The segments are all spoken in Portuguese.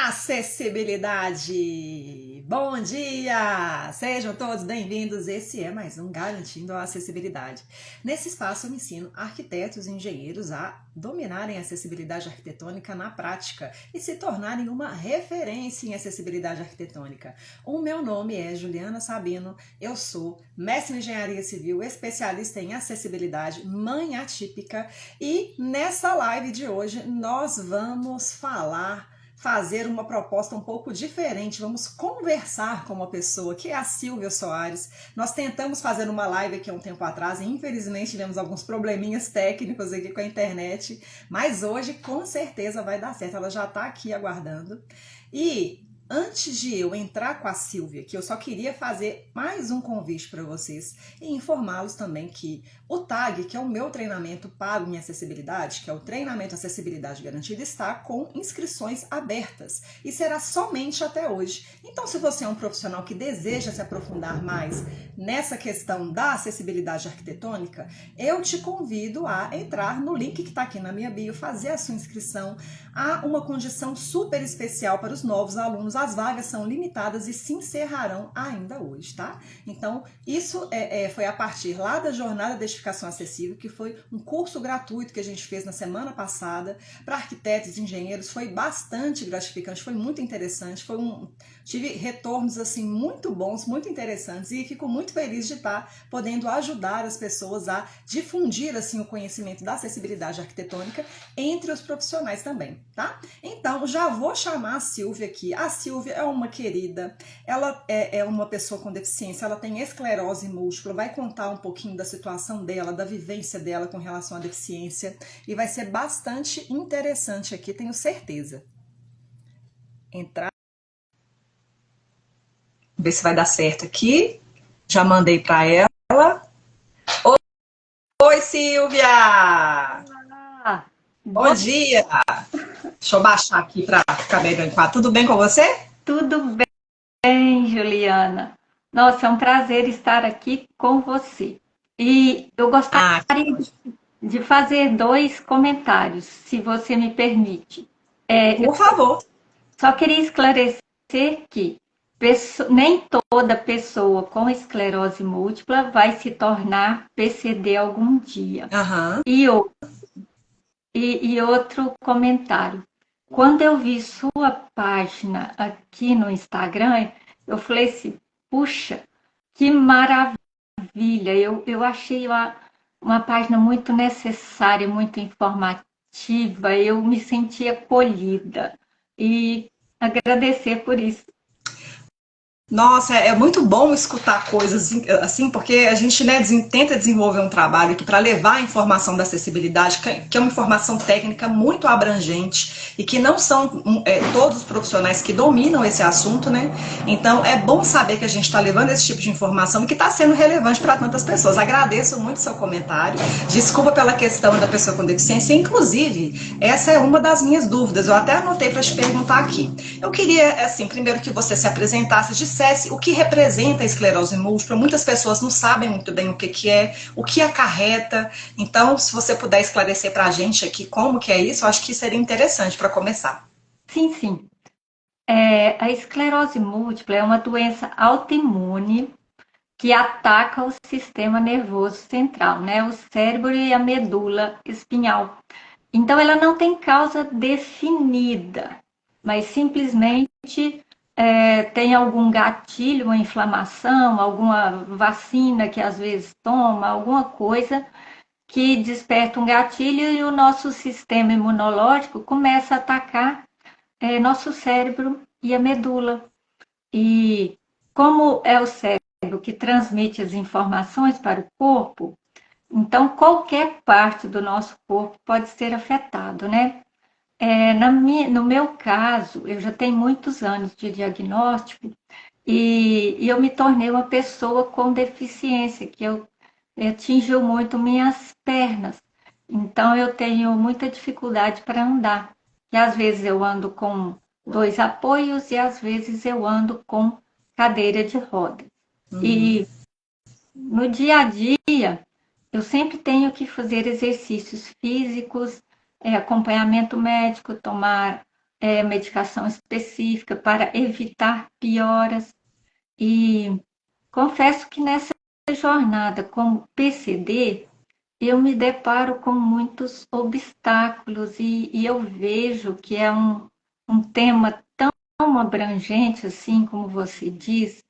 Acessibilidade! Bom dia! Sejam todos bem-vindos. Esse é mais um Garantindo a Acessibilidade. Nesse espaço eu ensino arquitetos e engenheiros a dominarem a acessibilidade arquitetônica na prática e se tornarem uma referência em acessibilidade arquitetônica. O meu nome é Juliana Sabino, eu sou mestre em engenharia civil, especialista em acessibilidade, mãe atípica, e nessa live de hoje nós vamos fazer uma proposta um pouco diferente. Vamos conversar com uma pessoa que é a Silvia Soares. Nós tentamos fazer uma live aqui há um tempo atrás e infelizmente tivemos alguns probleminhas técnicos aqui com a internet, mas hoje com certeza vai dar certo. Ela já está aqui aguardando. E antes de eu entrar com a Silvia, que eu só queria fazer mais um convite para vocês e informá-los também que o TAG, que é o meu treinamento pago em acessibilidade, que é o treinamento Acessibilidade Garantida, está com inscrições abertas e será somente até hoje. Então, se você é um profissional que deseja se aprofundar mais nessa questão da acessibilidade arquitetônica, eu te convido a entrar no link que está aqui na minha bio, fazer a sua inscrição. Há uma condição super especial para os novos alunos. As vagas são limitadas e se encerrarão ainda hoje, tá? Então, isso foi a partir lá da Jornada de Edificação Acessível, que foi um curso gratuito que a gente fez na semana passada para arquitetos e engenheiros. Foi bastante gratificante, foi muito interessante, tive retornos assim muito bons, muito interessantes, e fico muito feliz de estar podendo ajudar as pessoas a difundir assim o conhecimento da acessibilidade arquitetônica entre os profissionais também, tá? Então, já vou chamar a Silvia aqui. A Silvia é uma querida, ela é uma pessoa com deficiência, ela tem esclerose múltipla, vai contar um pouquinho da situação dela, da vivência dela com relação à deficiência, e vai ser bastante interessante aqui, tenho certeza. Entrar. Ver se vai dar certo aqui. Já mandei para ela. Oi, Silvia! Bom dia! Deixa eu baixar aqui para ficar bem no quadro. Tudo bem com você? Tudo bem, Juliana. Nossa, é um prazer estar aqui com você. E eu gostaria de fazer dois comentários, se você me permite. Por favor. Só queria esclarecer que nem toda pessoa com esclerose múltipla vai se tornar PCD algum dia. Uhum. E outro comentário. Quando eu vi sua página aqui no Instagram, eu falei assim, puxa, que maravilha! Eu achei uma página muito necessária, muito informativa, eu me senti acolhida e agradecer por isso. Nossa, é muito bom escutar coisas assim, porque a gente, né, tenta desenvolver um trabalho aqui para levar a informação da acessibilidade, que é uma informação técnica muito abrangente e que não são todos os profissionais que dominam esse assunto, né? Então é bom saber que a gente está levando esse tipo de informação e que está sendo relevante para tantas pessoas. Agradeço muito seu comentário. Desculpa pela questão da pessoa com deficiência. Inclusive, essa é uma das minhas dúvidas. Eu até anotei para te perguntar aqui. Eu queria, assim, primeiro que você se apresentasse, dissesse o que representa a esclerose múltipla. Muitas pessoas não sabem muito bem o que é, o que acarreta. Então, se você puder esclarecer para a gente aqui como que é isso, eu acho que seria interessante para começar. Sim. A esclerose múltipla é uma doença autoimune que ataca o sistema nervoso central, né? O cérebro e a medula espinhal. Então, ela não tem causa definida, mas simplesmente tem algum gatilho, uma inflamação, alguma vacina que às vezes toma, alguma coisa que desperta um gatilho e o nosso sistema imunológico começa a atacar nosso cérebro e a medula. E como é o cérebro que transmite as informações para o corpo, então qualquer parte do nosso corpo pode ser afetado, né? No meu caso, eu já tenho muitos anos de diagnóstico e eu me tornei uma pessoa com deficiência, que atingiu muito minhas pernas. Então, eu tenho muita dificuldade para andar. E às vezes eu ando com dois apoios e às vezes eu ando com cadeira de rodas. E no dia a dia, eu sempre tenho que fazer exercícios físicos, acompanhamento médico, tomar medicação específica para evitar pioras. E confesso que nessa jornada com PCD, eu me deparo com muitos obstáculos e eu vejo que é um tema tão abrangente, assim como você diz,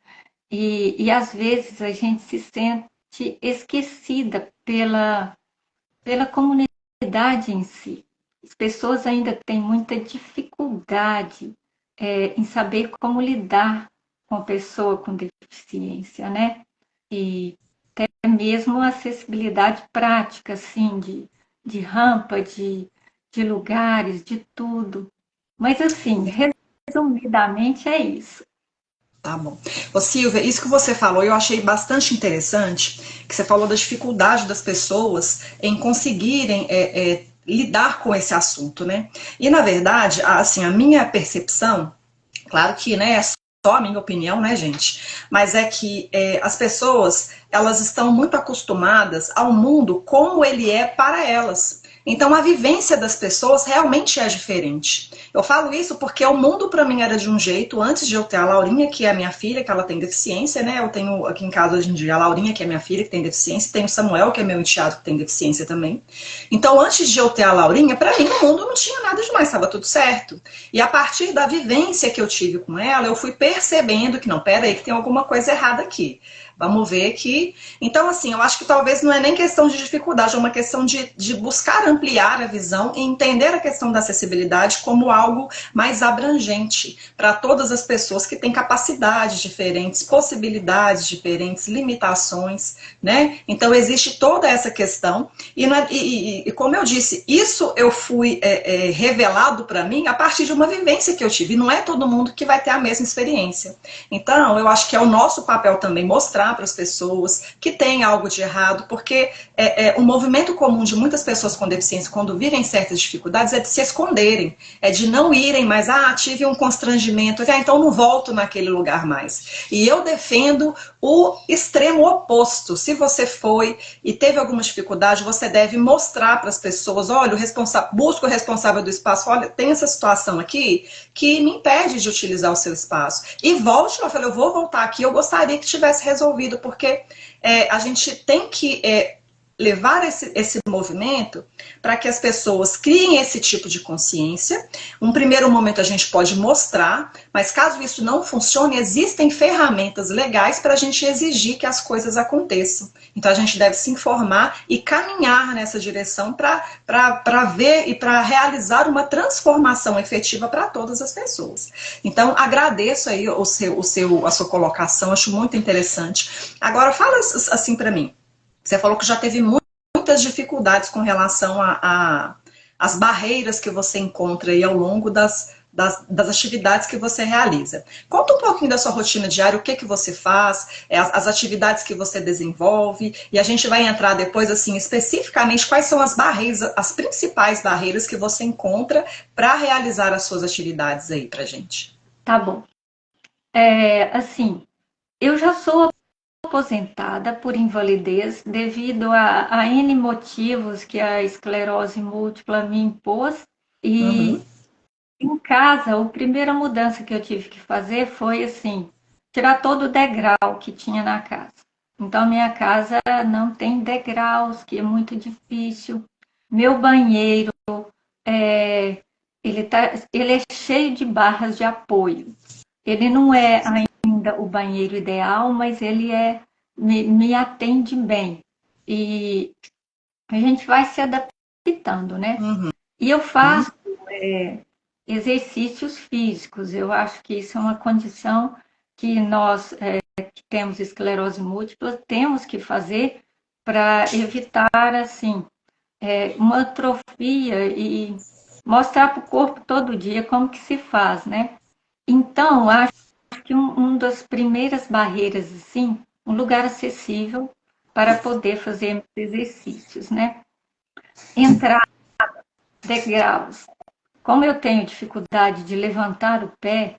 e às vezes a gente se sente esquecida pela comunidade em si. As pessoas ainda têm muita dificuldade em saber como lidar com a pessoa com deficiência, né? E até mesmo acessibilidade prática, assim, de rampa, de lugares, de tudo. Mas, assim, resumidamente é isso. Tá bom. Ô Silvia, isso que você falou eu achei bastante interessante, que você falou da dificuldade das pessoas em conseguirem lidar com esse assunto, né? E na verdade, assim, a minha percepção, claro que, né, é só a minha opinião, né, gente? Mas é que as pessoas, elas estão muito acostumadas ao mundo como ele é para elas. Então a vivência das pessoas realmente é diferente. Eu falo isso porque o mundo para mim era de um jeito antes de eu ter a Laurinha, que é a minha filha, que ela tem deficiência, né? Eu tenho aqui em casa hoje em dia a Laurinha, que é minha filha, que tem deficiência, tenho o Samuel, que é meu enteado, que tem deficiência também. Então antes de eu ter a Laurinha, para mim o mundo não tinha nada demais, estava tudo certo. E a partir da vivência que eu tive com ela, eu fui percebendo que não, pera aí, que tem alguma coisa errada aqui. Vamos ver que. Então, assim, eu acho que talvez não é nem questão de dificuldade, é uma questão de buscar ampliar a visão e entender a questão da acessibilidade como algo mais abrangente para todas as pessoas que têm capacidades diferentes, possibilidades diferentes, limitações, né? Então, existe toda essa questão. E como eu disse, isso eu fui revelado para mim a partir de uma vivência que eu tive. E não é todo mundo que vai ter a mesma experiência. Então, eu acho que é o nosso papel também mostrar para as pessoas que tem algo de errado, porque o movimento comum de muitas pessoas com deficiência, quando vivem certas dificuldades, é de se esconderem, é de não irem mais, tive um constrangimento, então não volto naquele lugar mais. E eu defendo o extremo oposto. Se você foi e teve alguma dificuldade, você deve mostrar para as pessoas, olha, busca o responsável do espaço, olha, tem essa situação aqui que me impede de utilizar o seu espaço. E volte, eu falei, eu vou voltar aqui, eu gostaria que tivesse resolvido, porque a gente tem que levar esse movimento para que as pessoas criem esse tipo de consciência. Um primeiro momento a gente pode mostrar, mas caso isso não funcione, existem ferramentas legais para a gente exigir que as coisas aconteçam. Então a gente deve se informar e caminhar nessa direção para ver e para realizar uma transformação efetiva para todas as pessoas. Então agradeço aí a sua colocação, acho muito interessante. Agora fala assim para mim. Você falou que já teve muitas dificuldades com relação às barreiras que você encontra aí ao longo das atividades que você realiza. Conta um pouquinho da sua rotina diária, o que você faz, as atividades que você desenvolve, e a gente vai entrar depois, assim, especificamente quais são as barreiras, as principais barreiras que você encontra para realizar as suas atividades aí pra gente. Tá bom. Assim, eu já sou aposentada por invalidez devido a N motivos que a esclerose múltipla me impôs. E Uhum. em casa, a primeira mudança que eu tive que fazer foi assim, tirar todo o degrau que tinha na casa. Então, minha casa não tem degraus, que é muito difícil. Meu banheiro, é, ele é cheio de barras de apoio. Ele não é ainda o banheiro ideal, mas ele me atende bem. E a gente vai se adaptando, né? Uhum. E eu faço exercícios físicos. Eu acho que isso é uma condição que nós que temos esclerose múltipla temos que fazer para evitar assim uma atrofia e mostrar para o corpo todo dia como que se faz, né? Então, acho que um das primeiras barreiras, assim, um lugar acessível para poder fazer exercícios, né? Entrar degraus. Como eu tenho dificuldade de levantar o pé,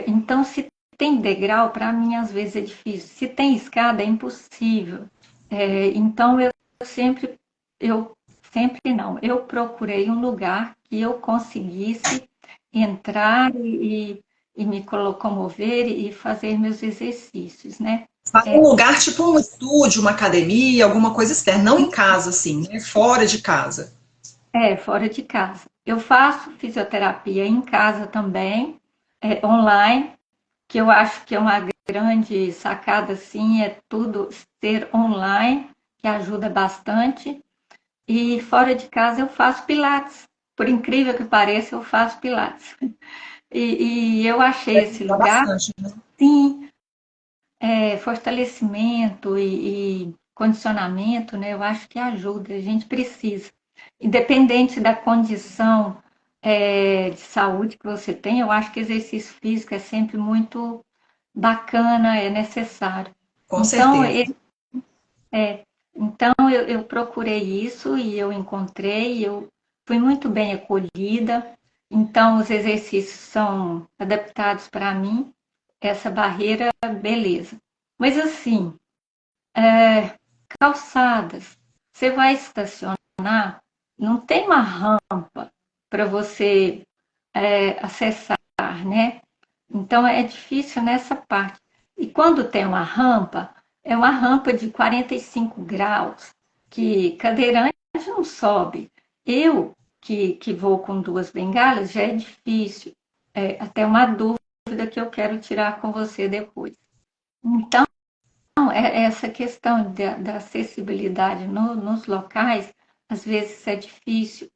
então se tem degrau, para mim às vezes é difícil. Se tem escada, é impossível. Então eu sempre não, eu procurei um lugar que eu conseguisse entrar e me locomover e fazer meus exercícios, né? Faz um lugar tipo um estúdio, uma academia, alguma coisa externa, não em casa, assim, né? Fora de casa. Fora de casa. Eu faço fisioterapia em casa também, online, que eu acho que é uma grande sacada, assim, é tudo ser online, que ajuda bastante. E fora de casa eu faço pilates. Por incrível que pareça, eu faço pilates. E eu achei esse Ajuda lugar, bastante, né? sim, fortalecimento e condicionamento, né? Eu acho que ajuda, a gente precisa. Independente da condição de saúde que você tem, eu acho que exercício físico é sempre muito bacana, é necessário. Com Então, certeza. então eu procurei isso e eu encontrei, eu fui muito bem acolhida. Então, os exercícios são adaptados para mim, essa barreira, beleza. Mas assim, calçadas, você vai estacionar, não tem uma rampa para você acessar, né? Então é difícil nessa parte. E quando tem uma rampa, é uma rampa de 45 graus, que cadeirante não sobe. Eu, que vou com duas bengalas, já é difícil. É até uma dúvida que eu quero tirar com você depois. Então, essa questão da acessibilidade nos locais, às vezes é difícil.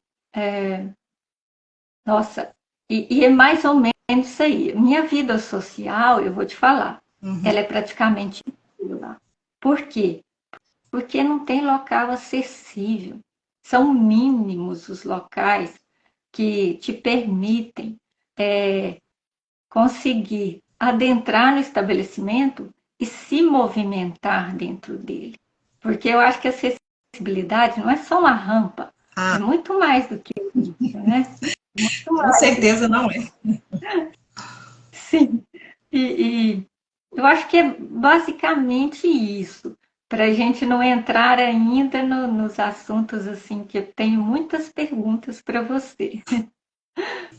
Nossa, e é mais ou menos isso aí. Minha vida social, eu vou te falar, Uhum. ela é praticamente nula. Por quê? Porque não tem local acessível. São mínimos os locais que te permitem conseguir adentrar no estabelecimento e se movimentar dentro dele. Porque eu acho que a acessibilidade não é só uma rampa, é Ah, muito mais do que isso, né? Muito com mais do certeza que não é. sim. E eu acho que é basicamente isso, para a gente não entrar ainda nos assuntos assim, que eu tenho muitas perguntas para você.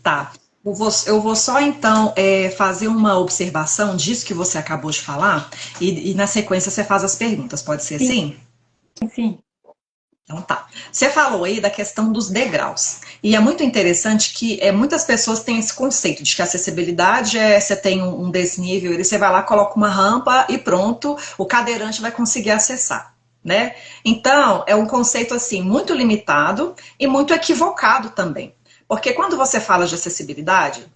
Tá. Eu vou só então fazer uma observação disso que você acabou de falar e na sequência você faz as perguntas, pode ser Sim, assim? sim, Então tá. Você falou aí da questão dos degraus. E é muito interessante que muitas pessoas têm esse conceito de que a acessibilidade você tem um desnível, e você vai lá, coloca uma rampa e pronto, o cadeirante vai conseguir acessar. Né? Então, é um conceito assim muito limitado e muito equivocado também. Porque quando você fala de acessibilidade,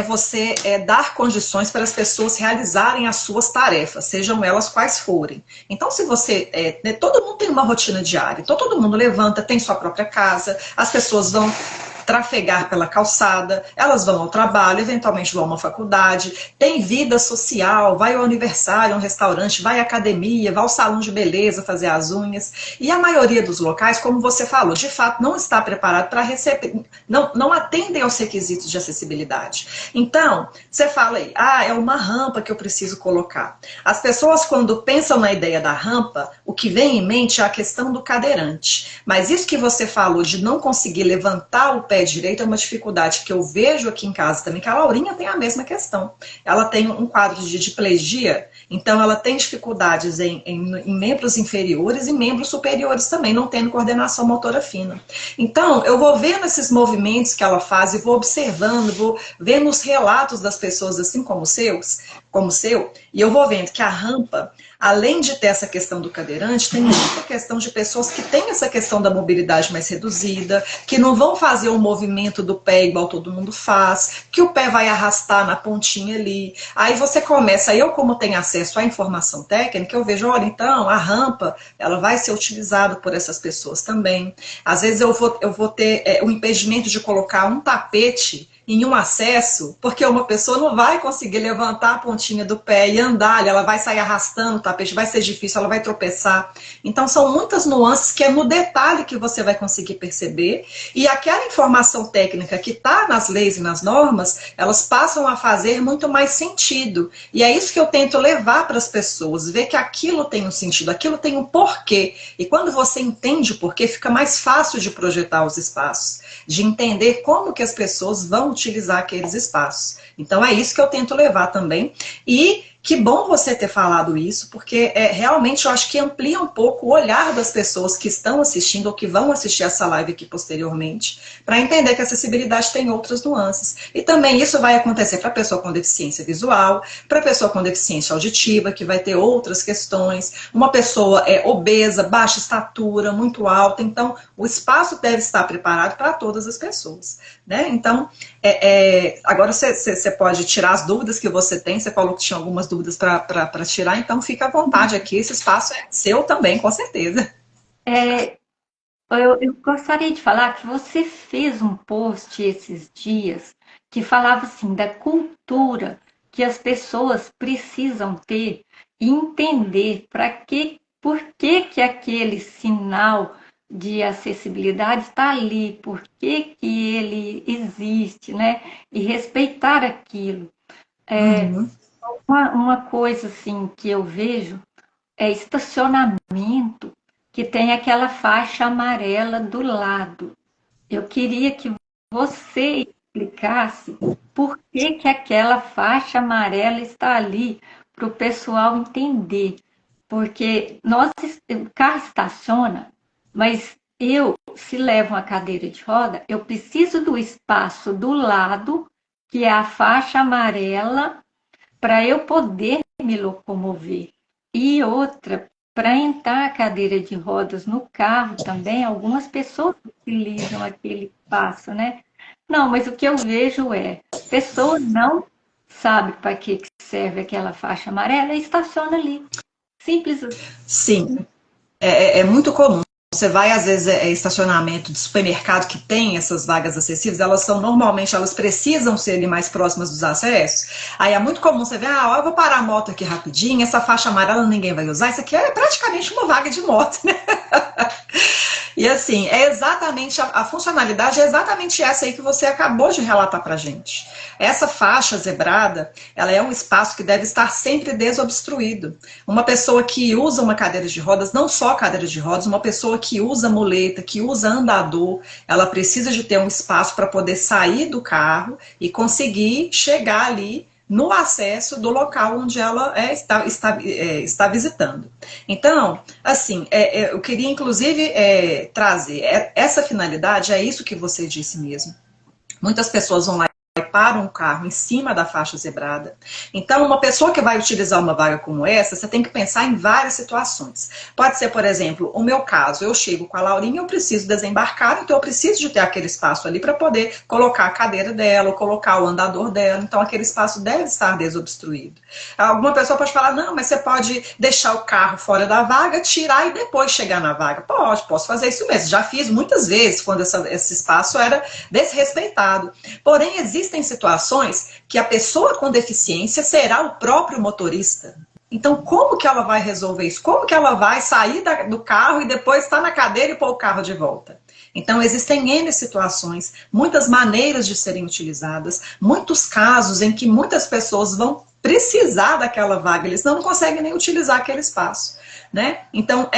você dar condições para as pessoas realizarem as suas tarefas, sejam elas quais forem. Então, se você. Todo mundo tem uma rotina diária, então todo mundo levanta, tem sua própria casa, as pessoas vão trafegar pela calçada, elas vão ao trabalho, eventualmente vão a uma faculdade, tem vida social, vai ao aniversário, a um restaurante, vai à academia, vai ao salão de beleza fazer as unhas. E a maioria dos locais, como você falou, de fato não está preparado para receber, não atendem aos requisitos de acessibilidade. Então, você fala aí, é uma rampa que eu preciso colocar. As pessoas, quando pensam na ideia da rampa, o que vem em mente é a questão do cadeirante. Mas isso que você falou de não conseguir levantar o pé direito é uma dificuldade que eu vejo aqui em casa também, que a Laurinha tem a mesma questão. Ela tem um quadro de diplegia, então ela tem dificuldades em membros inferiores e membros superiores também, não tendo coordenação motora fina. Então, eu vou vendo esses movimentos que ela faz e vou observando, vou vendo os relatos das pessoas, assim como o seu, e eu vou vendo que a rampa, além de ter essa questão do cadeirante, tem muita questão de pessoas que têm essa questão da mobilidade mais reduzida, que não vão fazer o movimento do pé igual todo mundo faz, que o pé vai arrastar na pontinha ali. Aí você começa, eu como tenho acesso à informação técnica, eu vejo, olha, então a rampa, ela vai ser utilizada por essas pessoas também. Às vezes eu vou ter o impedimento de colocar um tapete em um acesso, porque uma pessoa não vai conseguir levantar a pontinha do pé e andar, ela vai sair arrastando o tapete, vai ser difícil, ela vai tropeçar. Então são muitas nuances que é no detalhe que você vai conseguir perceber, e aquela informação técnica que está nas leis e nas normas, elas passam a fazer muito mais sentido. E é isso que eu tento levar para as pessoas, ver que aquilo tem um sentido, aquilo tem um porquê. E quando você entende o porquê, fica mais fácil de projetar os espaços, de entender como que as pessoas vão utilizar aqueles espaços. Então é isso que eu tento levar também. E que bom você ter falado isso, porque realmente eu acho que amplia um pouco o olhar das pessoas que estão assistindo ou que vão assistir essa live aqui posteriormente, para entender que a acessibilidade tem outras nuances. E também isso vai acontecer para a pessoa com deficiência visual, para a pessoa com deficiência auditiva, que vai ter outras questões, uma pessoa obesa, baixa estatura, muito alta, então o espaço deve estar preparado para todas as pessoas, né? Então, agora você pode tirar as dúvidas que você tem, você falou que tinha algumas dúvidas para tirar, então fica à vontade aqui, esse espaço é seu também, com certeza. Eu gostaria de falar que você fez um post esses dias que falava assim da cultura que as pessoas precisam ter e entender por que aquele sinal de acessibilidade está ali, por que ele existe, né? E respeitar aquilo. Uhum. Uma coisa assim que eu vejo é estacionamento que tem aquela faixa amarela do lado. Eu queria que você explicasse por que aquela faixa amarela está ali para o pessoal entender. Porque o carro estaciona, mas se levo uma cadeira de roda, eu preciso do espaço do lado, que é a faixa amarela, para eu poder me locomover. E outra, para entrar a cadeira de rodas no carro também, algumas pessoas utilizam aquele espaço, né? Não, mas o que eu vejo a pessoa não sabe para que serve aquela faixa amarela e estaciona ali. Simples assim. Sim, é muito comum. Você vai, às vezes, estacionamento de supermercado que tem essas vagas acessíveis, normalmente, elas precisam ser ali mais próximas dos acessos. Aí é muito comum você ver, eu vou parar a moto aqui rapidinho, essa faixa amarela ninguém vai usar, isso aqui é praticamente uma vaga de moto, né? E assim, é exatamente, a funcionalidade é exatamente essa aí que você acabou de relatar pra gente. Essa faixa zebrada, ela é um espaço que deve estar sempre desobstruído. Uma pessoa que usa uma cadeira de rodas, não só cadeira de rodas, uma pessoa que usa muleta, que usa andador, ela precisa de ter um espaço para poder sair do carro e conseguir chegar ali no acesso do local onde ela está visitando. Então, assim, eu queria inclusive trazer essa finalidade, é isso que você disse mesmo. Muitas pessoas vão lá e param o carro em cima da faixa zebrada. Então, uma pessoa que vai utilizar uma vaga como essa, você tem que pensar em várias situações. Pode ser, por exemplo, o meu caso, eu chego com a Laurinha, eu preciso desembarcar, então eu preciso de ter aquele espaço ali para poder colocar a cadeira dela, ou colocar o andador dela, então aquele espaço deve estar desobstruído. Alguma pessoa pode falar, não, mas você pode deixar o carro fora da vaga, tirar e depois chegar na vaga. Posso fazer isso mesmo. Já fiz muitas vezes quando esse espaço era desrespeitado. Porém, existem situações que a pessoa com deficiência será o próprio motorista. Então, como que ela vai resolver isso? Como que ela vai sair do carro e depois estar na cadeira e pôr o carro de volta? Então, existem N situações, muitas maneiras de serem utilizadas, muitos casos em que muitas pessoas vão precisar daquela vaga, eles não conseguem nem utilizar aquele espaço, né? Então,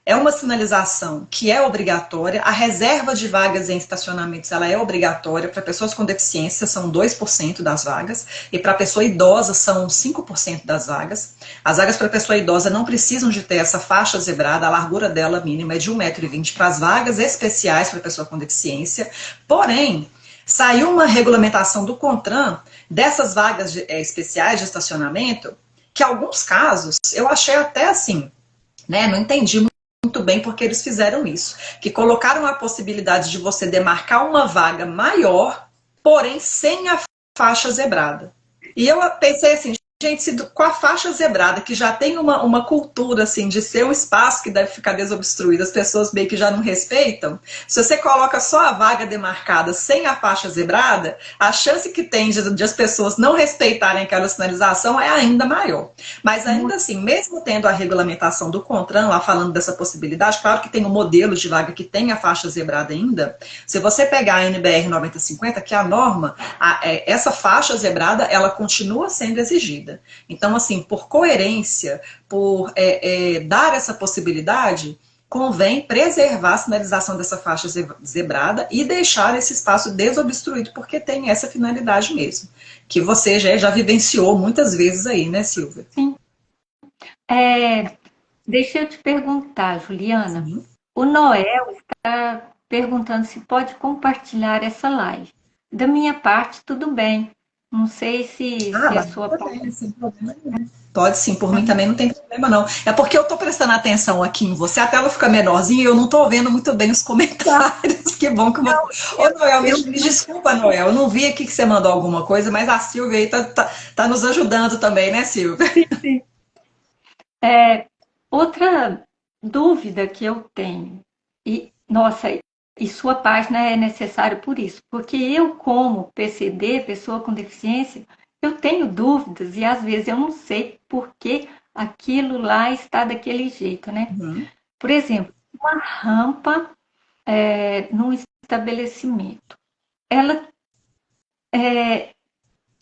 é uma sinalização que é obrigatória, a reserva de vagas em estacionamentos ela é obrigatória, para pessoas com deficiência são 2% das vagas, e para pessoa idosa são 5% das vagas. As vagas para pessoa idosa não precisam de ter essa faixa zebrada, a largura dela mínima é de 1,20 m para as vagas especiais para pessoa com deficiência, porém, saiu uma regulamentação do CONTRAN dessas vagas especiais de estacionamento, que em alguns casos eu achei até assim, né, não entendi muito bem porque eles fizeram isso, que colocaram a possibilidade de você demarcar uma vaga maior, porém sem a faixa zebrada. E eu pensei assim, gente, com a faixa zebrada, que já tem uma cultura assim, de ser um espaço que deve ficar desobstruído, as pessoas meio que já não respeitam, se você coloca só a vaga demarcada sem a faixa zebrada, a chance que tem de as pessoas não respeitarem aquela sinalização é ainda maior. Mas ainda assim, mesmo tendo a regulamentação do CONTRAN, lá falando dessa possibilidade, claro que tem um modelo de vaga que tem a faixa zebrada ainda, se você pegar a NBR 9050, que é a norma, essa faixa zebrada, ela continua sendo exigida. Então, assim, por coerência, por dar essa possibilidade, convém preservar a sinalização dessa faixa zebrada e deixar esse espaço desobstruído, porque tem essa finalidade mesmo, que você já vivenciou muitas vezes aí, né, Silvia? Sim. Deixa eu te perguntar, Juliana. Sim. O Noel está perguntando se pode compartilhar essa live. Da minha parte, tudo bem. Não sei se a sua parte. Sem problema nenhum. Pode sim, por mim também não tem problema não. É porque eu tô prestando atenção aqui em você, a tela fica menorzinha e eu não tô vendo muito bem os comentários. Que bom que eu vou... Ô, Noel, me desculpa, Noel, eu não vi aqui que você mandou alguma coisa, mas a Silvia aí tá nos ajudando também, né, Silvia? Sim. Outra dúvida que eu tenho, nossa, e sua página é necessária por isso, porque eu, como PCD, pessoa com deficiência, eu tenho dúvidas e às vezes eu não sei por que aquilo lá está daquele jeito, né? Uhum. Por exemplo, uma rampa num estabelecimento. Ela,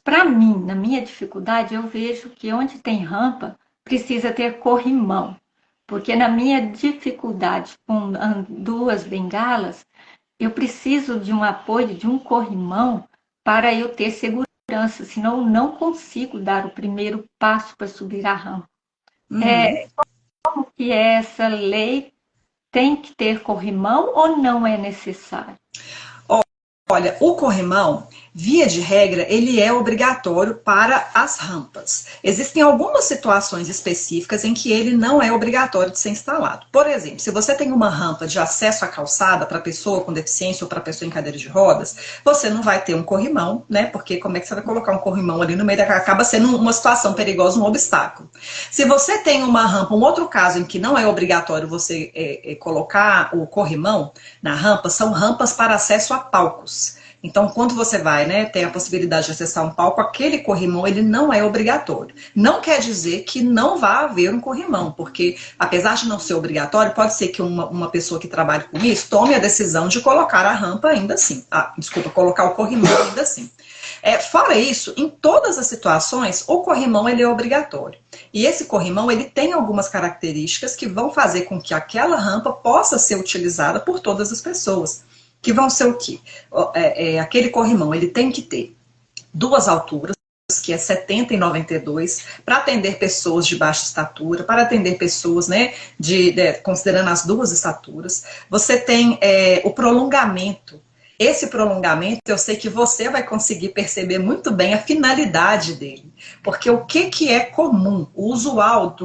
para mim, na minha dificuldade, eu vejo que onde tem rampa precisa ter corrimão. Porque na minha dificuldade com duas bengalas, eu preciso de um apoio, de um corrimão, para eu ter segurança, senão eu não consigo dar o primeiro passo para subir a rampa. Uhum. Como que essa lei tem que ter corrimão ou não é necessário? Olha, o corrimão, via de regra, ele é obrigatório para as rampas. Existem algumas situações específicas em que ele não é obrigatório de ser instalado. Por exemplo, se você tem uma rampa de acesso à calçada para pessoa com deficiência ou para pessoa em cadeira de rodas, você não vai ter um corrimão, né? Porque como é que você vai colocar um corrimão ali no meio da... Acaba sendo uma situação perigosa, um obstáculo. Se você tem uma rampa, um outro caso em que não é obrigatório você colocar o corrimão na rampa, são rampas para acesso a palcos. Então, quando você vai, né, tem a possibilidade de acessar um palco, aquele corrimão, ele não é obrigatório. Não quer dizer que não vá haver um corrimão, porque, apesar de não ser obrigatório, pode ser que uma pessoa que trabalhe com isso tome a decisão de colocar a rampa ainda assim. Colocar o corrimão ainda assim. Fora isso, em todas as situações, o corrimão ele é obrigatório. E esse corrimão ele tem algumas características que vão fazer com que aquela rampa possa ser utilizada por todas as pessoas. Que vão ser o quê? Aquele corrimão, ele tem que ter duas alturas, que é 70 e 92, para atender pessoas de baixa estatura, para atender pessoas, né, considerando as duas estaturas. Você tem o prolongamento. Esse prolongamento, eu sei que você vai conseguir perceber muito bem a finalidade dele. Porque o que é comum, o usual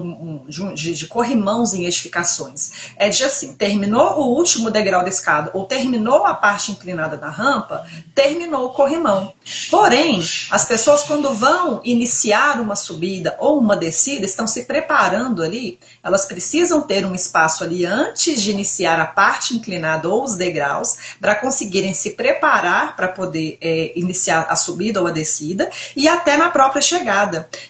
de corrimãos em edificações, é de assim, terminou o último degrau da escada ou terminou a parte inclinada da rampa, terminou o corrimão. Porém, as pessoas quando vão iniciar uma subida ou uma descida, estão se preparando ali, elas precisam ter um espaço ali antes de iniciar a parte inclinada ou os degraus, para conseguirem se preparar para poder iniciar a subida ou a descida e até na própria chegada.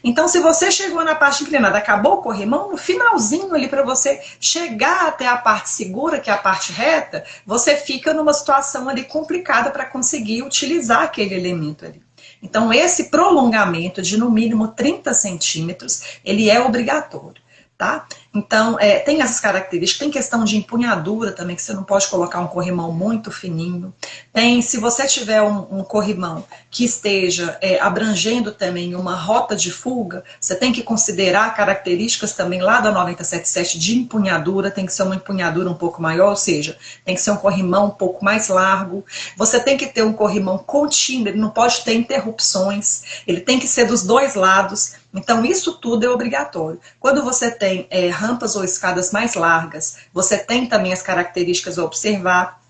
Então, se você chegou na parte inclinada, acabou o corrimão, no finalzinho ali para você chegar até a parte segura, que é a parte reta, você fica numa situação ali complicada para conseguir utilizar aquele elemento ali. Então, esse prolongamento de no mínimo 30 centímetros, ele é obrigatório. Tá? Então, tem essas características, tem questão de empunhadura também, que você não pode colocar um corrimão muito fininho. Tem, se você tiver um corrimão que esteja abrangendo também uma rota de fuga, você tem que considerar características também lá da 977 de empunhadura, tem que ser uma empunhadura um pouco maior, ou seja, tem que ser um corrimão um pouco mais largo. Você tem que ter um corrimão contínuo, ele não pode ter interrupções, ele tem que ser dos dois lados. Então, isso tudo é obrigatório. Quando você tem rampas ou escadas mais largas, você tem também as características a observar.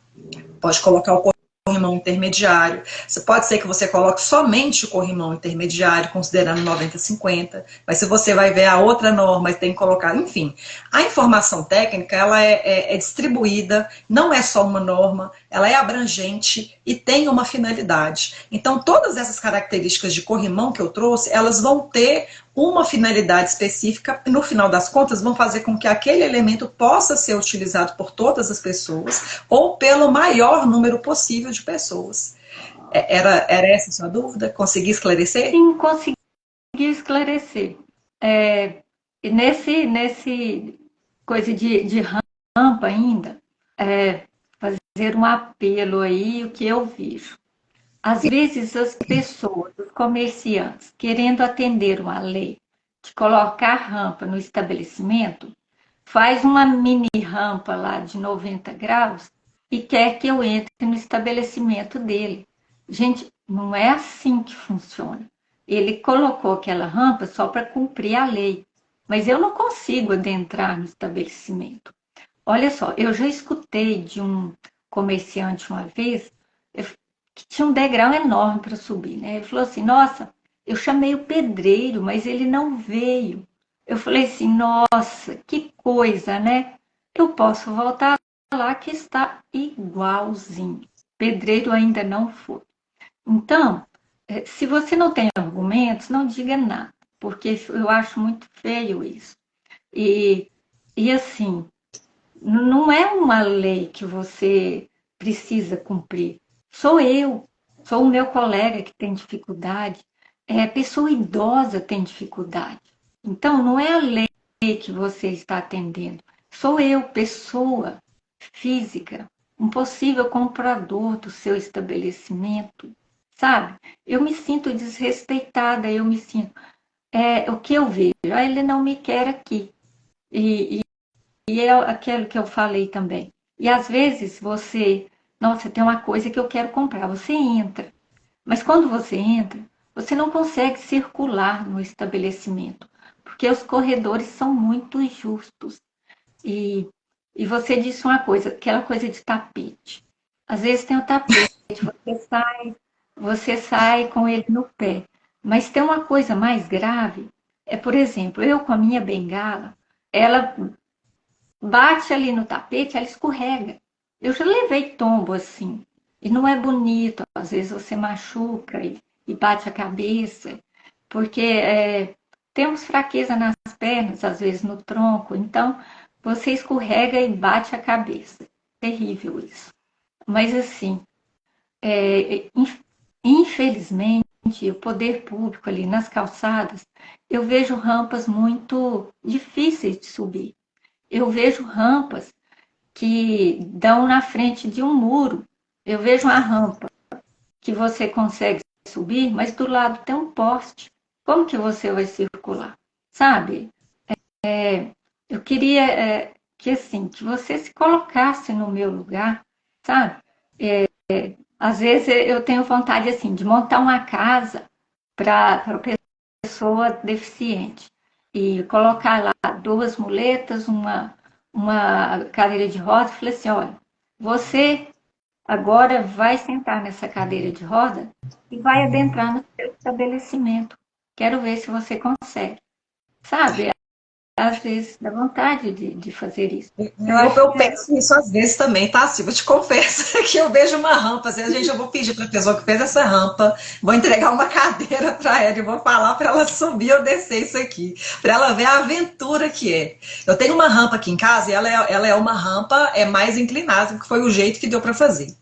Pode colocar o corrimão intermediário. Pode ser que você coloque somente o corrimão intermediário, considerando 90-50, mas se você vai ver a outra norma, tem que colocar, enfim. A informação técnica, ela é distribuída, não é só uma norma, ela é abrangente e tem uma finalidade. Então, todas essas características de corrimão que eu trouxe, elas vão ter uma finalidade específica e, no final das contas, vão fazer com que aquele elemento possa ser utilizado por todas as pessoas ou pelo maior número possível de pessoas. Era essa a sua dúvida? Consegui esclarecer? Sim, consegui esclarecer. Nesse coisa de rampa, rampa ainda, fazer um apelo aí, o que eu vejo. Às vezes as pessoas, os comerciantes, querendo atender uma lei de colocar rampa no estabelecimento, faz uma mini rampa lá de 90 graus e quer que eu entre no estabelecimento dele. Gente, não é assim que funciona. Ele colocou aquela rampa só para cumprir a lei, mas eu não consigo adentrar no estabelecimento. Olha só, eu já escutei de um comerciante uma vez que tinha um degrau enorme para subir, né? Ele falou assim: nossa, eu chamei o pedreiro, mas ele não veio. Eu falei assim: nossa, que coisa, né? Eu posso voltar lá que está igualzinho. Pedreiro ainda não foi. Então, se você não tem argumentos, não diga nada, porque eu acho muito feio isso. E, e assim, não é uma lei que você precisa cumprir. Sou o meu colega que tem dificuldade, pessoa idosa tem dificuldade. Então, não é a lei que você está atendendo. Sou eu, pessoa física, um possível comprador do seu estabelecimento, sabe? Eu me sinto desrespeitada, eu me sinto. O que eu vejo? Ele não me quer aqui. E, e é aquilo que eu falei também. E às vezes nossa, tem uma coisa que eu quero comprar, você entra. Mas quando você entra, você não consegue circular no estabelecimento, porque os corredores são muito justos. E, e você disse uma coisa, aquela coisa de tapete. Às vezes tem o tapete, você sai com ele no pé. Mas tem uma coisa mais grave, por exemplo, eu com a minha bengala, ela bate ali no tapete, ela escorrega. Eu já levei tombo assim. E não é bonito. Às vezes você machuca e bate a cabeça, porque temos fraqueza nas pernas, às vezes no tronco. Então, você escorrega e bate a cabeça. Terrível isso. Mas assim, infelizmente, o poder público ali nas calçadas, eu vejo rampas muito difíceis de subir. Eu vejo rampas que dão na frente de um muro. Eu vejo uma rampa que você consegue subir, mas do lado tem um poste. Como que você vai circular? Sabe? Eu queria que assim, que você se colocasse no meu lugar, sabe? Às vezes eu tenho vontade assim de montar uma casa para pessoa deficiente e colocar lá duas muletas, uma cadeira de roda, e falei assim: olha, você agora vai sentar nessa cadeira de roda e vai adentrar no seu estabelecimento. Quero ver se você consegue. Sabe? Às vezes dá vontade de fazer isso. Eu acho Eu que penso nisso às vezes também, tá, Silvia? Eu te confesso que eu vejo uma rampa, às vezes, gente, eu vou pedir para a pessoa que fez essa rampa, vou entregar uma cadeira para ela e vou falar para ela subir ou descer isso aqui, para ela ver a aventura que é. Eu tenho uma rampa aqui em casa e ela é uma rampa mais inclinada, que foi o jeito que deu para fazer.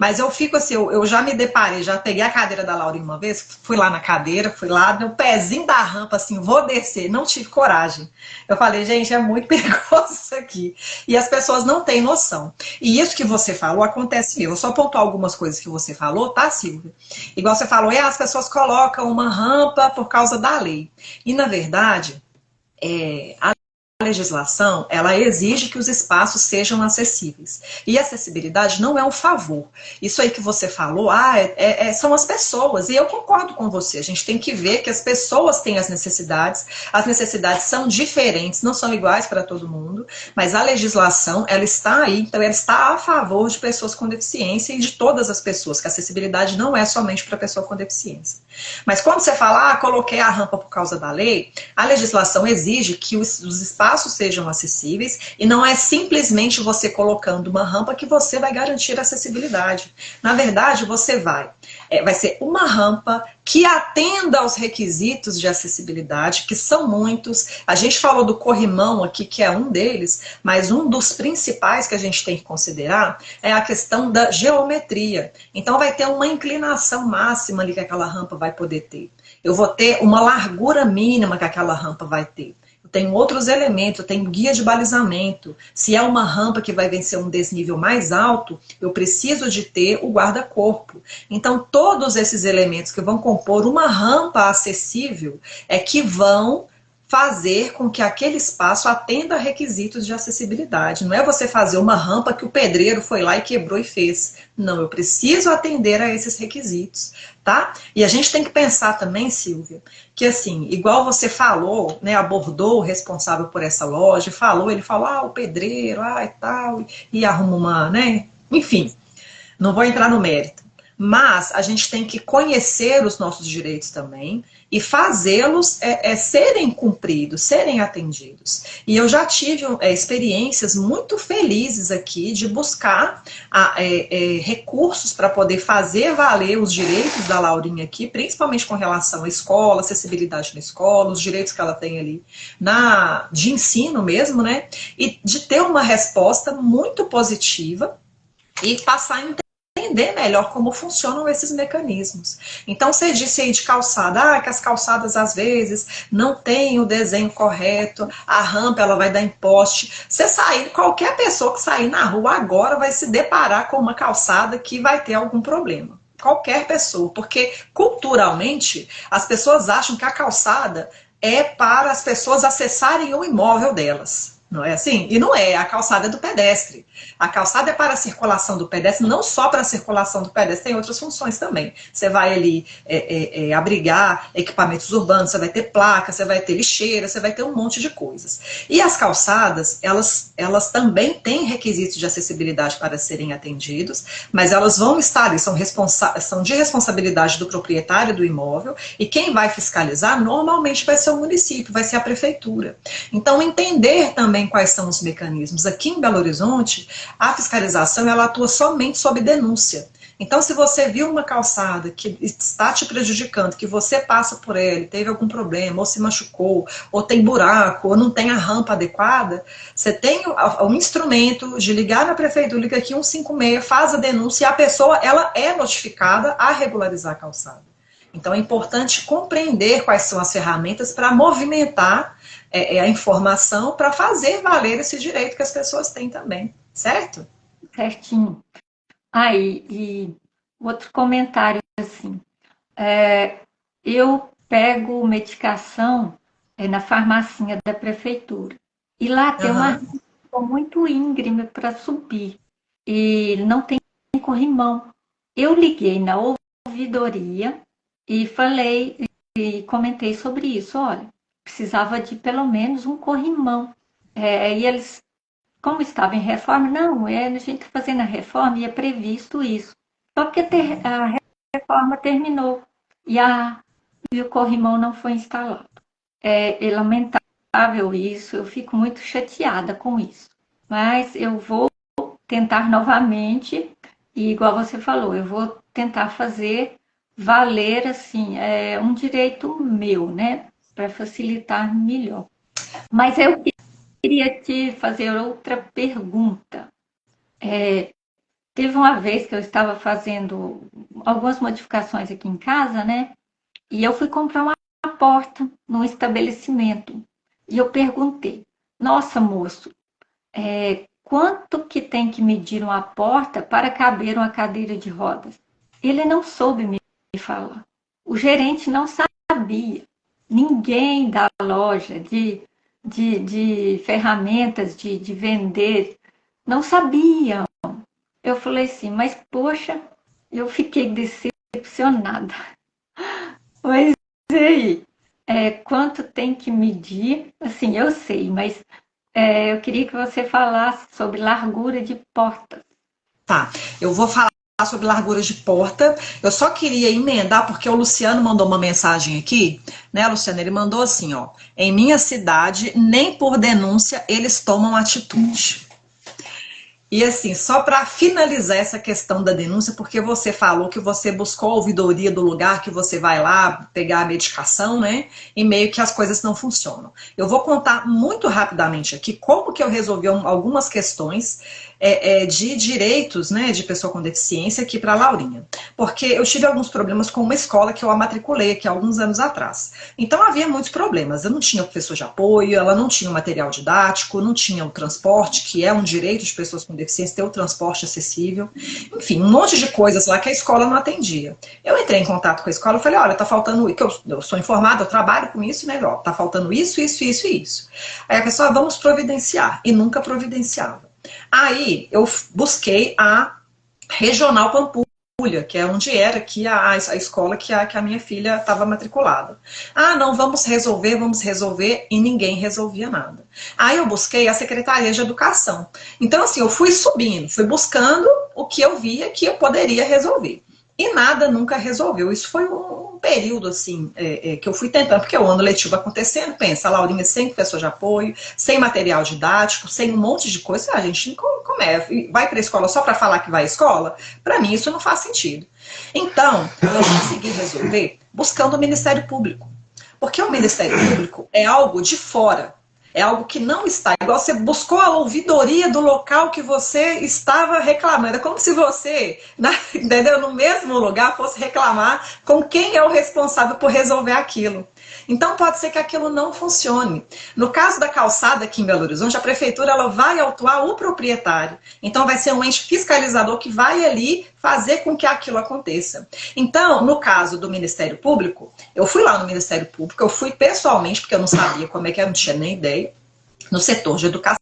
Mas eu fico assim, eu já me deparei, já peguei a cadeira da Laurinha uma vez, fui lá na cadeira, fui lá, deu o pezinho da rampa assim, vou descer, não tive coragem. Eu falei, gente, é muito perigoso isso aqui. E as pessoas não têm noção. E isso que você falou acontece mesmo. Eu só pontuar algumas coisas que você falou, tá, Silvia? Igual você falou, as pessoas colocam uma rampa por causa da lei. E, na verdade, a legislação, ela exige que os espaços sejam acessíveis. E acessibilidade não é um favor. Isso aí que você falou, são as pessoas. E eu concordo com você. A gente tem que ver que as pessoas têm as necessidades são diferentes, não são iguais para todo mundo, mas a legislação, ela está aí, então ela está a favor de pessoas com deficiência e de todas as pessoas, que a acessibilidade não é somente para pessoa com deficiência. Mas quando você fala, coloquei a rampa por causa da lei, a legislação exige que os espaços sejam acessíveis e não é simplesmente você colocando uma rampa que você vai garantir a acessibilidade. Na verdade, você vai ser uma rampa que atenda aos requisitos de acessibilidade, que são muitos. A gente falou do corrimão aqui, que é um deles, mas um dos principais que a gente tem que considerar é a questão da geometria. Então vai ter uma inclinação máxima ali que aquela rampa vai poder ter. Eu vou ter uma largura mínima que aquela rampa vai ter. tem outros elementos, tem guia de balizamento. Se é uma rampa que vai vencer um desnível mais alto, eu preciso de ter o guarda-corpo. Então, todos esses elementos que vão compor uma rampa acessível é que vão fazer com que aquele espaço atenda a requisitos de acessibilidade. Não é você fazer uma rampa que o pedreiro foi lá e quebrou e fez. Não, eu preciso atender a esses requisitos, tá? E a gente tem que pensar também, Silvia, que assim, igual você falou, né, abordou o responsável por essa loja, ele falou, o pedreiro, e tal, e arruma uma, né, enfim, não vou entrar no mérito. Mas a gente tem que conhecer os nossos direitos também e fazê-los serem cumpridos, serem atendidos. E eu já tive experiências muito felizes aqui de buscar recursos para poder fazer valer os direitos da Laurinha aqui, principalmente com relação à escola, acessibilidade na escola, os direitos que ela tem ali de ensino mesmo, né? E de ter uma resposta muito positiva e passar a entender melhor como funcionam esses mecanismos. Então, você disse aí de calçada, que as calçadas às vezes não têm o desenho correto, a rampa ela vai dar em poste. Qualquer pessoa que sair na rua agora vai se deparar com uma calçada que vai ter algum problema. Qualquer pessoa, porque culturalmente as pessoas acham que a calçada é para as pessoas acessarem o imóvel delas. Não é assim? E não é, a calçada é do pedestre. A calçada é para a circulação do pedestre, não só para a circulação do pedestre, tem outras funções também. Você vai ali abrigar equipamentos urbanos, você vai ter placa, você vai ter lixeira, você vai ter um monte de coisas. E as calçadas, elas também têm requisitos de acessibilidade para serem atendidos, mas elas vão estar ali, são de responsabilidade do proprietário do imóvel, e quem vai fiscalizar normalmente vai ser o município, vai ser a prefeitura. Então, entender também quais são os mecanismos. Aqui em Belo Horizonte, a fiscalização ela atua somente sob denúncia. Então, se você viu uma calçada que está te prejudicando, que você passa por ela, teve algum problema, ou se machucou, ou tem buraco, ou não tem a rampa adequada, você tem o instrumento de ligar na prefeitura, liga aqui 156, faz a denúncia e a pessoa ela é notificada a regularizar a calçada. Então, é importante compreender quais são as ferramentas para movimentar a informação para fazer valer esse direito que as pessoas têm também, certo? Certinho. E outro comentário, assim, eu pego medicação na farmacinha da prefeitura, e lá tem uma rua muito íngreme para subir, e não tem corrimão. Eu liguei na ouvidoria e falei, e comentei sobre isso, olha, precisava de pelo menos um corrimão. E eles, como estava em reforma, não, a gente está fazendo a reforma e é previsto isso. Só que a reforma terminou e o corrimão não foi instalado. É lamentável isso, eu fico muito chateada com isso. Mas eu vou tentar novamente, e igual você falou, eu vou tentar fazer valer assim, um direito meu, né? Para facilitar melhor. Mas eu queria te fazer outra pergunta. Teve uma vez que eu estava fazendo algumas modificações aqui em casa, né? E eu fui comprar uma porta num estabelecimento. E eu perguntei, nossa, moço, quanto que tem que medir uma porta para caber uma cadeira de rodas? Ele não soube me falar. O gerente não sabia. Ninguém da loja de ferramentas de vender não sabiam. Eu falei assim, mas poxa, eu fiquei decepcionada. Mas e aí? Quanto tem que medir? Assim, eu sei, mas eu queria que você falasse sobre largura de portas. Tá, eu vou falar sobre largura de porta. Eu só queria emendar, porque o Luciano mandou uma mensagem aqui, né, Luciano? Ele mandou assim, ó, em minha cidade, nem por denúncia eles tomam atitude. E assim, só para finalizar essa questão da denúncia, porque você falou que você buscou a ouvidoria do lugar que você vai lá pegar a medicação, né? E meio que as coisas não funcionam. Eu vou contar muito rapidamente aqui como que eu resolvi algumas questões de direitos, né, de pessoa com deficiência aqui para a Laurinha. Porque eu tive alguns problemas com uma escola que eu a matriculei aqui há alguns anos atrás. Então havia muitos problemas. Eu não tinha professor de apoio, ela não tinha o material didático, não tinha o transporte, que é um direito de pessoas com deficiência, ter o transporte acessível. Enfim, um monte de coisas lá que a escola não atendia. Eu entrei em contato com a escola e falei, olha, tá faltando, que eu sou informada, eu trabalho com isso, né, ó, tá faltando isso, isso, isso e isso. Aí a pessoa, vamos providenciar, e nunca providenciava. Aí eu busquei a Regional Pampulha, que é onde era aqui a escola que a minha filha estava matriculada. Ah, não, vamos resolver, e ninguém resolvia nada. Aí eu busquei a Secretaria de Educação. Então, assim, eu fui subindo, fui buscando o que eu via que eu poderia resolver. E nada nunca resolveu. Isso foi um período, assim, que eu fui tentando, porque o ano letivo acontecendo, pensa, a Laurinha sem professor de apoio, sem material didático, sem um monte de coisa, a gente vai para a escola só para falar que vai à escola? Para mim isso não faz sentido. Então, eu consegui resolver buscando o Ministério Público. Porque o Ministério Público é algo de fora. É algo que não está, igual você buscou a ouvidoria do local que você estava reclamando. É como se você, entendeu? No mesmo lugar, fosse reclamar com quem é o responsável por resolver aquilo. Então pode ser que aquilo não funcione. No caso da calçada aqui em Belo Horizonte, a prefeitura ela vai autuar o proprietário. Então vai ser um ente fiscalizador que vai ali fazer com que aquilo aconteça. Então, no caso do Ministério Público, eu fui lá no Ministério Público, eu fui pessoalmente, porque eu não sabia como é que era, não tinha nem ideia, no setor de educação,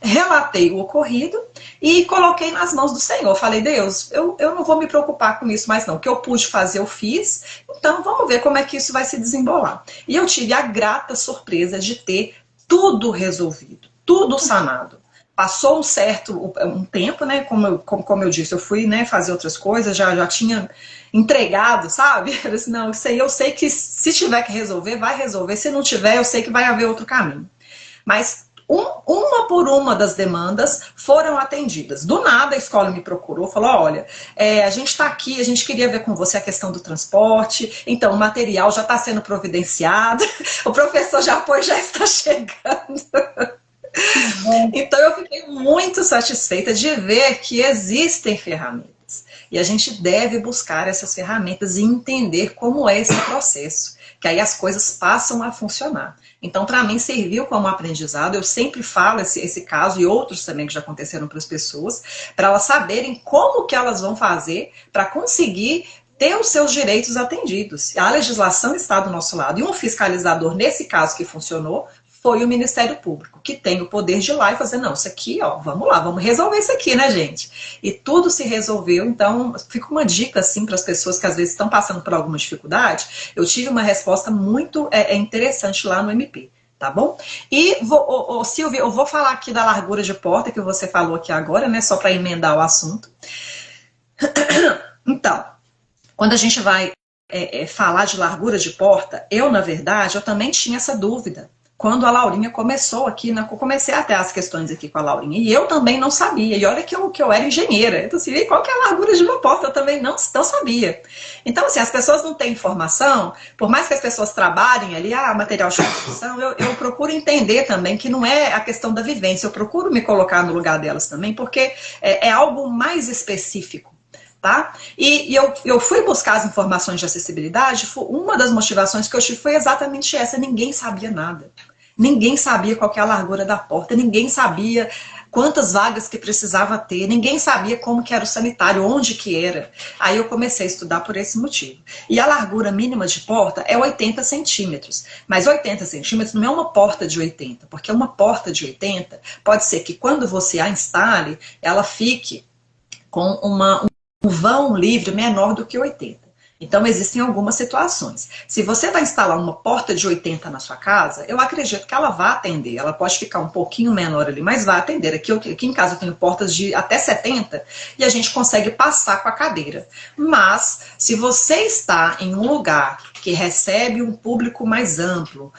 relatei o ocorrido e coloquei nas mãos do Senhor. Falei, Deus, eu não vou me preocupar com isso mais não. O que eu pude fazer, eu fiz. Então, vamos ver como é que isso vai se desembolar. E eu tive a grata surpresa de ter tudo resolvido, tudo sanado. Passou um tempo, né? Como eu disse, eu fui, né, fazer outras coisas, já tinha entregado, sabe? Eu disse, não, eu sei que se tiver que resolver, vai resolver. Se não tiver, eu sei que vai haver outro caminho. Mas uma por uma das demandas foram atendidas. Do nada a escola me procurou, falou, olha, a gente está aqui, a gente queria ver com você a questão do transporte, então o material já está sendo providenciado, o professor de apoio já está chegando. Então eu fiquei muito satisfeita de ver que existem ferramentas. E a gente deve buscar essas ferramentas e entender como é esse processo, que aí as coisas passam a funcionar. Então, para mim, serviu como aprendizado. Eu sempre falo esse caso e outros também que já aconteceram para as pessoas, para elas saberem como que elas vão fazer para conseguir ter os seus direitos atendidos. A legislação está do nosso lado. E um fiscalizador, nesse caso que funcionou, foi o Ministério Público, que tem o poder de ir lá e fazer, não, isso aqui, ó, vamos lá, vamos resolver isso aqui, né, gente? E tudo se resolveu, então, fica uma dica, assim, para as pessoas que às vezes estão passando por alguma dificuldade. Eu tive uma resposta muito interessante lá no MP, tá bom? E, Silvia, eu vou falar aqui da largura de porta, que você falou aqui agora, né, só para emendar o assunto. Então, quando a gente vai falar de largura de porta, na verdade, eu também tinha essa dúvida. Quando a Laurinha começou aqui, eu comecei a ter as questões aqui com a Laurinha, e eu também não sabia, e olha que eu era engenheira, então assim, qual que é a largura de uma porta? Eu também não sabia. Então, assim, as pessoas não têm informação, por mais que as pessoas trabalhem ali, material de construção, eu procuro entender também que não é a questão da vivência, eu procuro me colocar no lugar delas também, porque é algo mais específico. Tá? E eu fui buscar as informações de acessibilidade, uma das motivações que eu tive foi exatamente essa, ninguém sabia nada. Ninguém sabia qual que é a largura da porta, ninguém sabia quantas vagas que precisava ter, ninguém sabia como que era o sanitário, onde que era. Aí eu comecei a estudar por esse motivo. E a largura mínima de porta é 80 centímetros. Mas 80 centímetros não é uma porta de 80, porque uma porta de 80 pode ser que quando você a instale, ela fique com um vão livre menor do que 80. Então, existem algumas situações. Se você vai instalar uma porta de 80 na sua casa, eu acredito que ela vai atender. Ela pode ficar um pouquinho menor ali, mas vai atender. Aqui em casa eu tenho portas de até 70 e a gente consegue passar com a cadeira. Mas, se você está em um lugar que recebe um público mais amplo,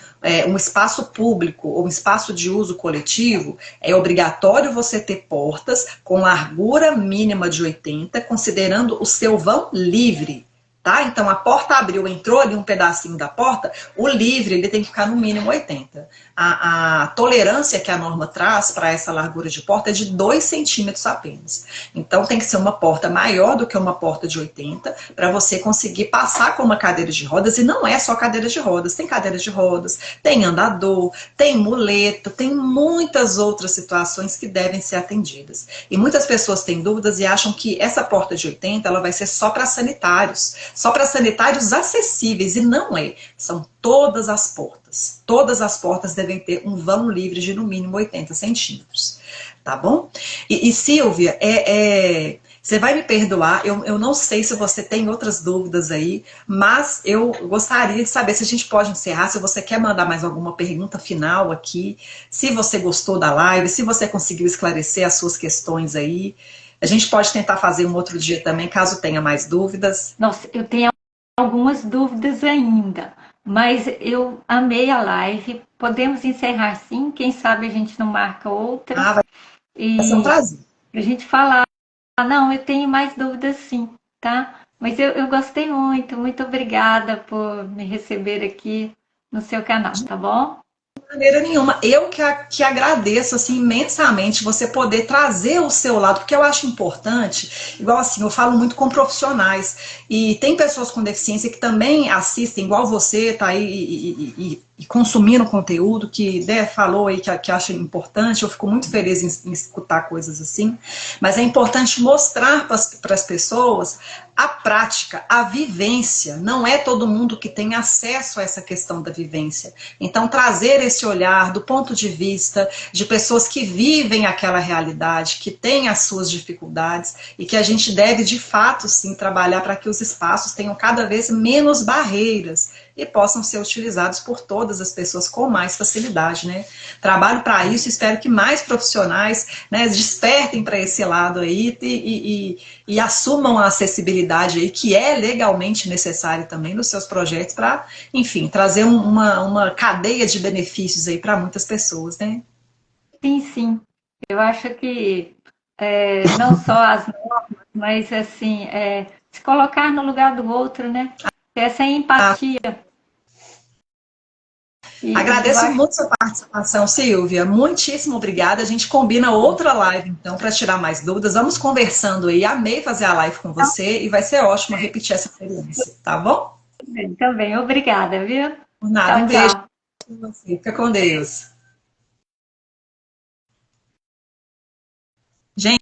um espaço público ou um espaço de uso coletivo, é obrigatório você ter portas com largura mínima de 80, considerando o seu vão livre. tá? Então a porta abriu, entrou ali um pedacinho da porta, o livre ele tem que ficar no mínimo 80. A tolerância que a norma traz para essa largura de porta é de 2 centímetros apenas. Então tem que ser uma porta maior do que uma porta de 80 para você conseguir passar com uma cadeira de rodas, e não é só cadeira de rodas, tem cadeira de rodas, tem andador, tem muleta, tem muitas outras situações que devem ser atendidas. E muitas pessoas têm dúvidas e acham que essa porta de 80 ela vai ser só para sanitários acessíveis, e não é. São todas as portas. Todas as portas devem ter um vão livre de no mínimo 80 centímetros. Tá bom? E Silvia, você vai me perdoar, eu não sei se você tem outras dúvidas aí, mas eu gostaria de saber se a gente pode encerrar, se você quer mandar mais alguma pergunta final aqui, se você gostou da live, se você conseguiu esclarecer as suas questões aí. A gente pode tentar fazer um outro dia também, caso tenha mais dúvidas. Nossa, eu tenho algumas dúvidas ainda, mas eu amei a live. Podemos encerrar sim, quem sabe a gente não marca outra. Vai ser um E prazer. a gente falar, não, eu tenho mais dúvidas sim, tá? Mas eu gostei muito, muito obrigada por me receber aqui no seu canal, tá bom? De maneira nenhuma. Eu que agradeço assim, imensamente você poder trazer o seu lado, porque eu acho importante, igual assim, eu falo muito com profissionais, e tem pessoas com deficiência que também assistem, igual você, tá aí e consumindo conteúdo, que falou aí que acha importante, eu fico muito feliz em escutar coisas assim, mas é importante mostrar para as pessoas a prática, a vivência. Não é todo mundo que tem acesso a essa questão da vivência. Então, trazer esse olhar do ponto de vista de pessoas que vivem aquela realidade, que têm as suas dificuldades, e que a gente deve, de fato, sim, trabalhar para que os espaços tenham cada vez menos barreiras e possam ser utilizados por todas as pessoas com mais facilidade, né? Trabalho para isso, espero que mais profissionais, né, despertem para esse lado aí e assumam a acessibilidade aí, que é legalmente necessário também nos seus projetos para, enfim, trazer uma cadeia de benefícios aí para muitas pessoas, né? Sim, sim. Eu acho que não só as normas, mas assim, se colocar no lugar do outro, né? Ter essa empatia. Agradeço muito sua participação, Silvia. Muitíssimo obrigada. A gente combina outra live, então, para tirar mais dúvidas. Vamos conversando aí. Amei fazer a live com você e vai ser ótimo repetir essa experiência, tá bom? Também, obrigada, viu? Por nada, Tchau, um beijo tchau. para você. Fica com Deus. Gente,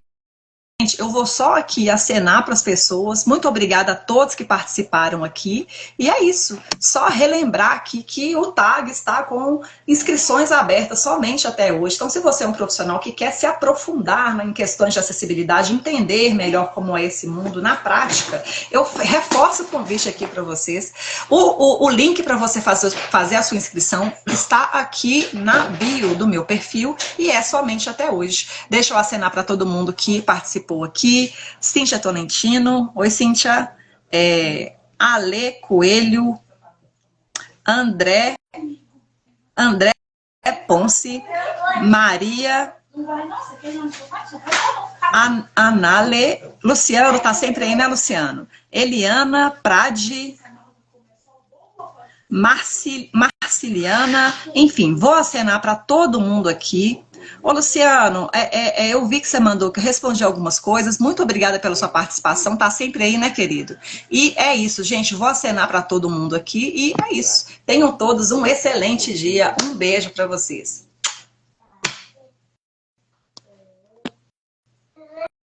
eu vou só aqui acenar para as pessoas. Muito obrigada a todos que participaram aqui. E é isso. Só relembrar aqui que o TAG está com inscrições abertas somente até hoje. Então, se você é um profissional que quer se aprofundar em questões de acessibilidade, entender melhor como é esse mundo na prática, eu reforço o convite aqui para vocês. O link para você fazer a sua inscrição está aqui na bio do meu perfil e é somente até hoje. Deixa eu acenar para todo mundo que participou aqui. Cíntia Tolentino, oi Cíntia, Ale Coelho, André Ponce, Maria, Anale, Luciano, tá sempre aí, né, Luciano? Eliana, Prade, Marciliana, enfim, vou acenar para todo mundo aqui. Ô Luciano, eu vi que você mandou, que eu respondi algumas coisas, muito obrigada pela sua participação, tá sempre aí, né, querido? E é isso, gente, vou acenar para todo mundo aqui e é isso. Tenham todos um excelente dia, um beijo para vocês.